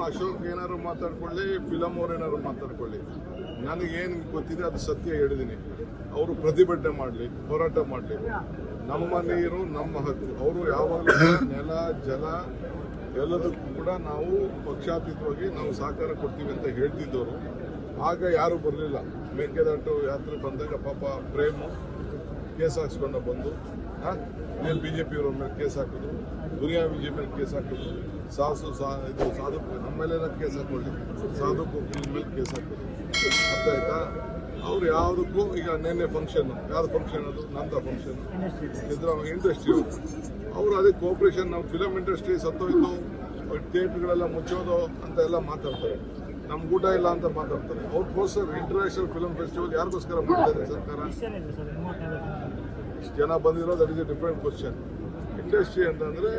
ಅಶೋಕ್ ಏನಾದ್ರು ಮಾತಾಡ್ಕೊಳ್ಳಿ, ಫಿಲಂ ಅವ್ರು ಏನಾದ್ರು ಮಾತಾಡ್ಕೊಳ್ಳಿ, ನನಗೇನು ಗೊತ್ತಿದೆ ಅದು ಸತ್ಯ ಹೇಳಿದ್ದೀನಿ. ಅವರು ಪ್ರತಿಭಟನೆ ಮಾಡಲಿ, ಹೋರಾಟ ಮಾಡಲಿ, ನಮ್ಮ ನೀರು ನಮ್ಮ ಹಕ್ಕು. ಅವರು ಯಾವಾಗಲೂ ನೆಲ ಜಲ ಎಲ್ಲದಕ್ಕೂ ಕೂಡ ನಾವು ಪಕ್ಷಾತೀತವಾಗಿ ನಾವು ಸಹಕಾರ ಕೊಡ್ತೀವಿ ಅಂತ ಹೇಳ್ತಿದ್ದವರು. ಆಗ ಯಾರೂ ಬರಲಿಲ್ಲ. ಮೇಕೆದಾಟು ಯಾತ್ರೆ ಬಂದಾಗ ಪಾಪ ಪ್ರೇಮು ಕೇಸ್ ಹಾಕ್ಸ್ಕೊಂಡು ಬಂದು ಬಿಜೆಪಿಯವ್ರ ಮೇಲೆ ಕೇಸ್ ಹಾಕಿದ್ರು, ದುನಿಯಾ ವಿಜಯ್ ಮೇಲೆ ಕೇಸ್ ಹಾಕಿದ್ರು, ಸಾಧು ನಮ್ಮ ಮೇಲೆ ಕೇಸ್ ಹಾಕೊಳ್ಳಿ, ಸಾಧು ಕೋಕಿಲ್ ಮೇಲೆ ಕೇಸ್ ಹಾಕಿದ್ರು. ಅರ್ಥ ಆಯ್ತಾ? ಅವ್ರು ಯಾವುದಕ್ಕೂ ಈಗ ನೆನ್ನೆ ಫಂಕ್ಷನ್, ಯಾವ್ದು ಫಂಕ್ಷನ್ ಅದು? ನಂದ ಫಂಕ್ಷನ್, ಸಿದ್ದರಾಮಯ್ಯ ಇಂಡಸ್ಟ್ರಿ. ಅವರು ಅದೇ ಕೋಆಪರೇಷನ್, ನಾವು ಫಿಲಂ ಇಂಡಸ್ಟ್ರಿ ಸತ್ತೋಯ್ತು, ಥಿಯೇಟರ್ಗಳೆಲ್ಲ ಮುಚ್ಚೋದು ಅಂತ ಎಲ್ಲ ಮಾತಾಡ್ತಾರೆ. ನಮ್ಗೆ ಊಟ ಇಲ್ಲ ಅಂತ ಮಾತಾಡ್ತಾರೆ. ಅವ್ರಿಗೋಸ್ಕರ ಇಂಟರ್ನ್ಯಾಷನಲ್ ಫಿಲಂ ಫೆಸ್ಟಿವಲ್ ಯಾರಿಗೋಸ್ಕರ ಮಾಡ್ತಾರೆ ಸರ್ಕಾರ? ಇಷ್ಟು ಜನ ಬಂದಿರೋ that is A different question. Industry ಅಂತಂದರೆ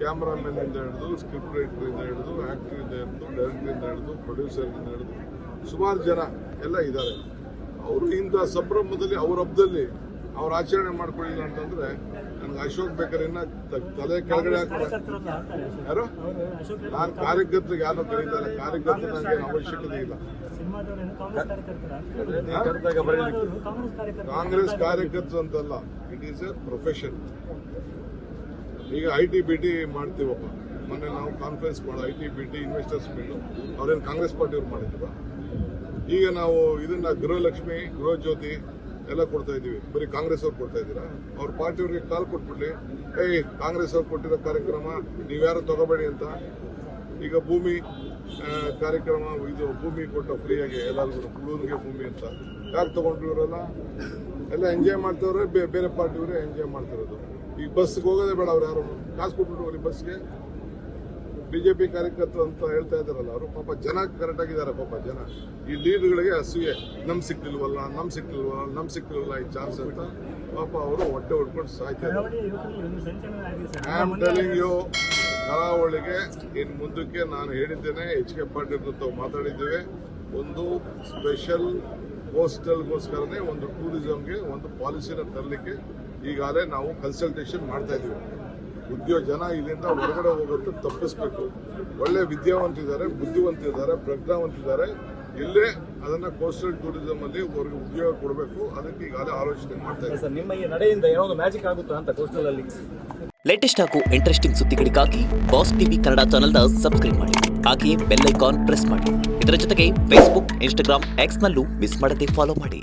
ಕ್ಯಾಮ್ರಾಮನ್ನಿಂದ ಹಿಡಿದು, ಸ್ಕ್ರಿಪ್ಟ್ ರೈಟರಿಂದ ಹಿಡಿದು, ಆ್ಯಕ್ಟ್ರಿಂದ ಹಿಡಿದು, ಡೈರೆಕ್ಟರಿಂದ ಹಿಡಿದು, ಪ್ರೊಡ್ಯೂಸರಿಂದ ಹಿಡಿದು ಸುಮಾರು ಜನ ಎಲ್ಲ ಇದ್ದಾರೆ. ಅವರು ಇಂಥ ಸಂಭ್ರಮದಲ್ಲಿ ಅವ್ರ ಹಬ್ಬದಲ್ಲಿ ಅವ್ರು ಆಚರಣೆ ಮಾಡ್ಕೊಳ್ಳಿಲ್ಲ ಅಂತಂದ್ರೆ ನನಗೆ ಅಶೋಕ್ ಬೇಕಾರಿನ ತಲೆ ಕೆಳಗಡೆ ಹಾಕ್ತಾರೆ. ಯಾರು? ನಾನು ಕಾರ್ಯಕರ್ತರಿಗೆ ಯಾರು ಕರೀತಾರೆ? ಕಾರ್ಯಕರ್ತರು ನನಗೆ ಅವಶ್ಯಕತೆ ಇಲ್ಲ. ಕಾಂಗ್ರೆಸ್ ಕಾರ್ಯಕರ್ತರು ಅಂತಲ್ಲ, ಇಟ್ ಈಸ್ ಎ ಪ್ರೊಫೆಷನ್. ಈಗ IT-BT ಮಾಡ್ತೀವಪ್ಪ. ಮೊನ್ನೆ ನಾವು ಕಾನ್ಫರೆನ್ಸ್ ಮಾಡೋ IT-BT ಇನ್ವೆಸ್ಟರ್ಸ್ ಮೀಟು ಅವ್ರೇನು ಕಾಂಗ್ರೆಸ್ ಪಾರ್ಟಿಯವ್ರು ಮಾಡಿದ್ದೀವ. ಈಗ ನಾವು ಇದನ್ನ ಗೃಹಲಕ್ಷ್ಮಿ, ಗೃಹಜ್ಯೋತಿ ಎಲ್ಲ ಕೊಡ್ತಾ ಇದ್ದೀವಿ. ಬರೀ ಕಾಂಗ್ರೆಸ್ ಅವ್ರು ಕೊಡ್ತಾ ಇದ್ದೀರಾ? ಅವ್ರ ಪಾರ್ಟಿಯವ್ರಿಗೆ ಕಾಲ್ ಕೊಟ್ಬಿಡ್ಲಿ, ಕಾಂಗ್ರೆಸ್ ಅವ್ರು ಕೊಟ್ಟಿರೋ ಕಾರ್ಯಕ್ರಮ ನೀವ್ಯಾರು ತಗೋಬೇಡಿ ಅಂತ. ಈಗ ಭೂಮಿ ಕಾರ್ಯಕ್ರಮ, ಇದು ಭೂಮಿ ಕೊಟ್ಟ ಫ್ರೀಯಾಗಿ ಎಲ್ಲರಿಗೂ, ಹುಡುಗರಿಗೆ ಭೂಮಿ ಅಂತ ಯಾರು ತಗೊಂಡ್ರು? ಇವರೆಲ್ಲ ಎಲ್ಲ ಎಂಜಾಯ್ ಮಾಡ್ತವ್ರೆ. ಬೇರೆ ಪಾರ್ಟಿಯವರೇ ಎಂಜಾಯ್ ಮಾಡ್ತಿರೋದು. ಈಗ ಬಸ್ಗೆ ಹೋಗೋದೇ ಬೇಡ, ಅವ್ರು ಯಾರು ಕಾಸು ಕೊಟ್ಬಿಟ್ಟು ಹೋಗಿ ಬಸ್ಗೆ. ಬಿಜೆಪಿ ಕಾರ್ಯಕರ್ತರು ಅಂತ ಹೇಳ್ತಾ ಇದ್ದಾರಲ್ಲ ಅವರು, ಪಾಪ ಜನ ಕರೆಕ್ಟ್ ಆಗಿದ್ದಾರೆ. ಪಾಪ ಜನ ಈ ಲೀಡರ್ಗಳಿಗೆ ಅಸೂಯೆ, ನಮ್ಗೆ ಸಿಕ್ತಿಲ್ವಲ್ಲ ಈ ಚಾನ್ಸ್ ಅಂತ ಪಾಪ ಅವರು ಹೊಟ್ಟೆ ಹೊಡ್ಕೊಂಡು ಸಾಯ್ತಾರೆ. ಐ ಆಮ್ ಟೆಲಿಂಗ್ ಯು, ಕರಾವಳಿಗೆ ಇನ್ನು ಮುಂದಕ್ಕೆ ನಾನು ಹೇಳಿದ್ದೇನೆ, HK ಪಾಟೀಲ್ ಜೊತೆ ಮಾತಾಡಿದ್ದೇವೆ. ಒಂದು ಸ್ಪೆಷಲ್ ಕೋಸ್ಟಲ್ಗೋಸ್ಕರನೇ ಒಂದು ಟೂರಿಸಂಗೆ ಒಂದು ಪಾಲಿಸಿನ ತರಲಿಕ್ಕೆ ಈಗಾಗಲೇ ನಾವು ಕನ್ಸಲ್ಟೇಷನ್ ಮಾಡ್ತಾ ಇದ್ದೀವಿ. ಜನ ಇಲ್ಲಿಂದ ಹೊರಗಡೆ ಹೋಗೋದು ತಪ್ಪಿಸ್ಬೇಕು. ಒಳ್ಳೆ ವಿದ್ಯಾವಂತಿದ್ದಾರೆ, ಬುದ್ಧಿವಂತಿದ್ದಾರೆ, ಪ್ರಜ್ಞಾವಂತಿದ್ದಾರೆ. ಇಲ್ಲೇ ಅದನ್ನ ಕೋಸ್ಟಲ್ ಟೂರಿಸಂ ಅಲ್ಲಿ ಅವ್ರಿಗೆ ಉದ್ಯೋಗ ಕೊಡಬೇಕು. ಅದಕ್ಕೆ ಈಗಾಗಲೇ ಆಲೋಚನೆ ಮಾಡ್ತಾ ಇದ್ದಾರೆ. ನಿಮ್ಮ ಈ ನಡೆಯಿಂದ ಏನೋ ಮ್ಯಾಜಿಕ್ ಆಗುತ್ತಾ ಅಂತ ಕೋಸ್ಟಲ್ ಅಲ್ಲಿ? ಲೇಟೆಸ್ಟ್ ಹಾಗೂ ಇಂಟ್ರೆಸ್ಟಿಂಗ್ ಸುದ್ದಿಗಳಿಗಾಗಿ ಬಾಸ್ ಟಿವಿ ಕನ್ನಡ ಚಾನೆಲ್ನ ಸಬ್ಸ್ಕ್ರೈಬ್ ಮಾಡಿ. ಹಾಗೆಯೇ ಬೆಲ್ ಐಕಾನ್ ಪ್ರೆಸ್ ಮಾಡಿ. ಇದರ ಜೊತೆಗೆ ಫೇಸ್ಬುಕ್, ಇನ್ಸ್ಟಾಗ್ರಾಮ್, X ನಲ್ಲೂ ಮಿಸ್ ಮಾಡದೆ ಫಾಲೋ ಮಾಡಿ.